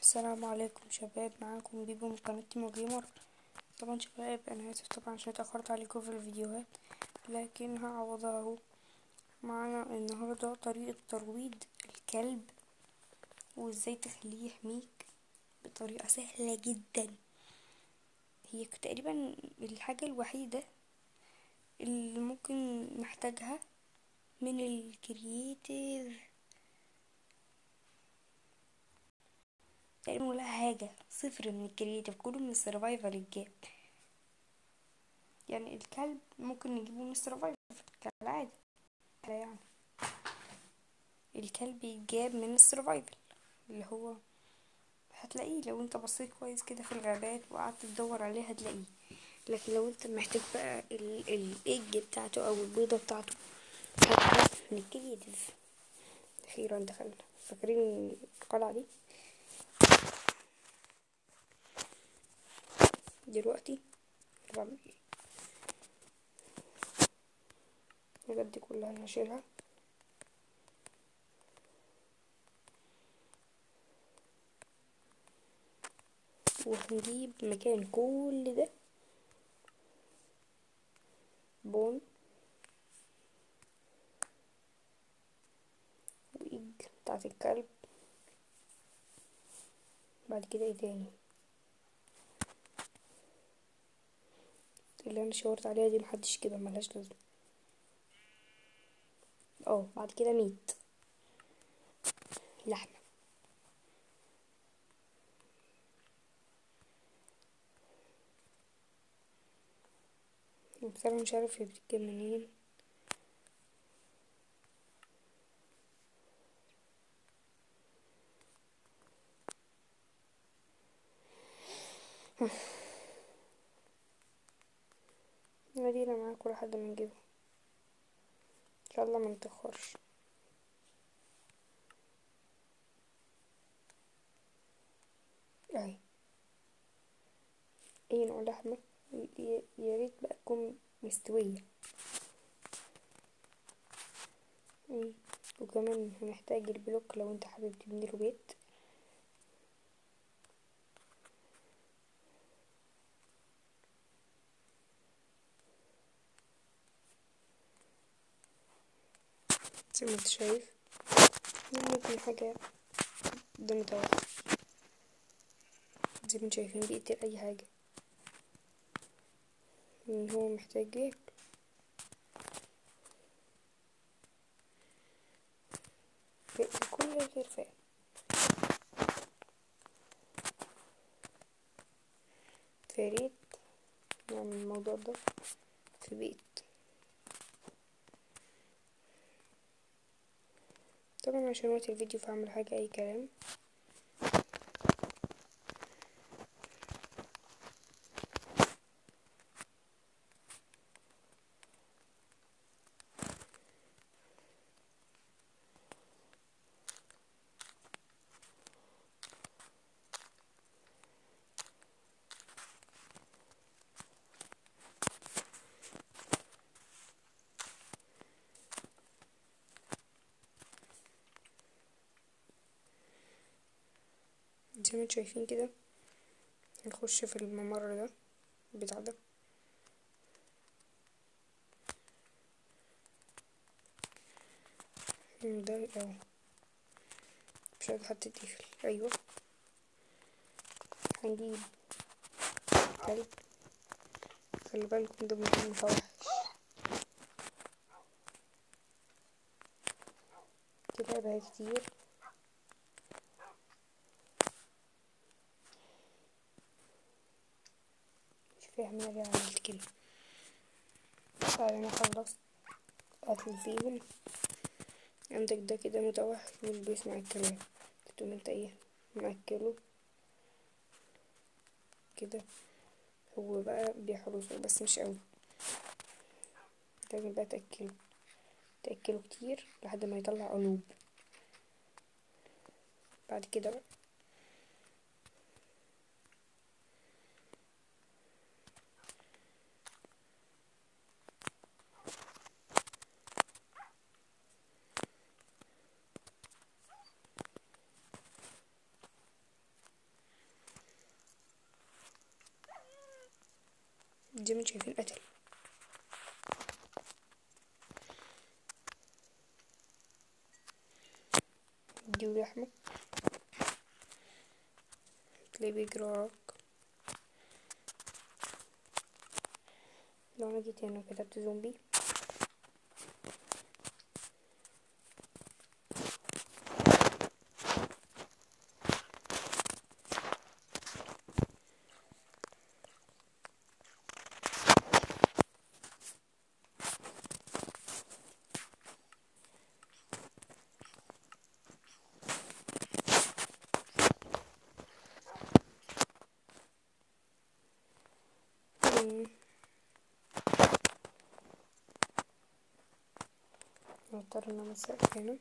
السلام عليكم شباب، معاكم بيبو من قناة تيمو جيمر. طبعا شباب انا اسف طبعا عشان اتأخرت عليكم في الفيديوهات، لكن هعوضها اهو. معانا النهاردة طريقة ترويض الكلب وازاي تخليه يحميك بطريقة سهلة جدا. هي تقريبا الحاجة الوحيدة اللي ممكن نحتاجها من الكرييتيف، تقريبا ولا حاجة، صفر من الكرييتيف، كله من السرفايفل الجاب. يعني الكلب ممكن نجيبه من السرفايفل كالعادة، يعني الكلب يتجاب من السرفايفل اللي هو هتلاقيه لو انت بصيت كويس كده في الغابات وقعدت تدور عليه هتلاقيه. لكن لو انت محتاج بقى الايج بتاعته او البيضة بتاعته هتجيب من الكرياتيف. اخيرا دخلنا، فاكرين القلعة دي؟ دلوقتي بعمل ايه؟ الحاجات دي كلها انا هشيلها، وهنجيب مكان كل ده بون وايج بتاعت الكلب. بعد كده ايه تاني؟ اللي انا شاورت عليها دي محدش كده، ملهاش لازمه. بعد كده ميت، لحمه. بصراحه مش عارف هي بتتجاب منين. ادينا معاكم لحد ما نجيبه ان شاء الله ما نتاخرش. اهي اي نوع لحمه، يا ريت بقى تكون مستويه. وكمان هنحتاج البلوك لو انت حابب تبني له بيت. زي ما انت شايف ممكن حاجه ده متوقع، زي ما انتم شايفين بيقتل اي حاجه ان هو محتاج ياكل. بيقتل كل الخرفان. فريد نعمل الموضوع ده في بيت. طبعا عشان وقت الفيديو فاعمل حاجه اي كلام. زي ما انتم شايفين كده نخش في الممر ده بتاع ده. ده اهو مش عايزة حد تقفل. ايوه هنجيب كلب، خلي بالكم ده متوحش كده بقى كتير. مش فاهمة ليه عملت كده. بعد ما خلصت قتل فيهم، عندك ده كده متوحش مش بيسمع الكلام، تقوم انت ايه مأكله كده. هو بقى بيحرسه بس مش قوي، لازم بقى تأكله كتير لحد ما يطلع قلوب. بعد كده بقى زي ما انتم شايفين قتل. اديله لحمة تلاقيه بيجري وراك. لو انا جيت هنا وكتبت زومبي نضطر ان انا اسقف هنا.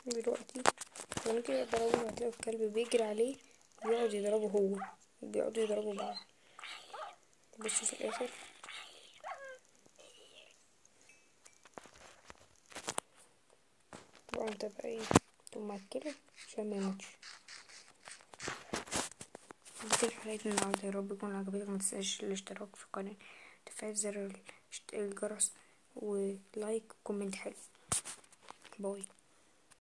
دلوقتي لما كده يضربه هتلاقي الكلب بيجري عليه ويقعد يضربه هو وبيقعدوا يضربوا بعض. بصوا في الاخر طبعا انت بقى ايه تقوم الكلب عشان ما يموتش. دي كانت حلقتنا النهارده، يا رب يكون عجبتك. متنساش الاشتراك في القناة، تفعيل زر الجرس، ولايك وكومنت حلو. باي.